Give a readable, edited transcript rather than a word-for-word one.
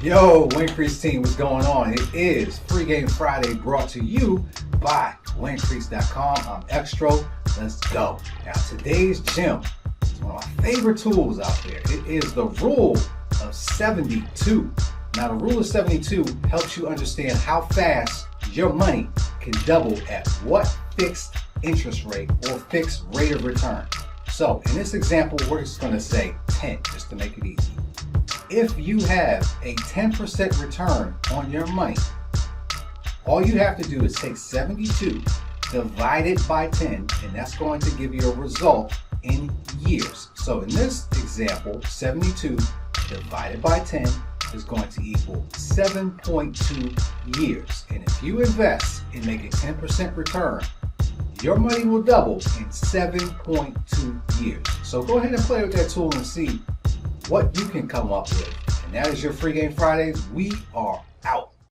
Yo, WinCrease team, what's going on? It is Free Game Friday brought to you by WinCrease.com. I'm Extro. Let's go. Now, today's gem is one of my favorite tools out there. It is the Rule of 72. Now, the Rule of 72 helps you understand how fast your money can double at what fixed interest rate or fixed rate of return. So, in this example, we're just going to say 10 just to make it easy. If you have a 10% return on your money, all you have to do is take 72 divided by 10, and that's going to give you a result in years. So in this example, 72 divided by 10 is going to equal 7.2 years. And if you invest and make a 10% return, your money will double in 7.2 years. So go ahead and play with that tool and see what you can come up with. And that is your Free Game Fridays. We are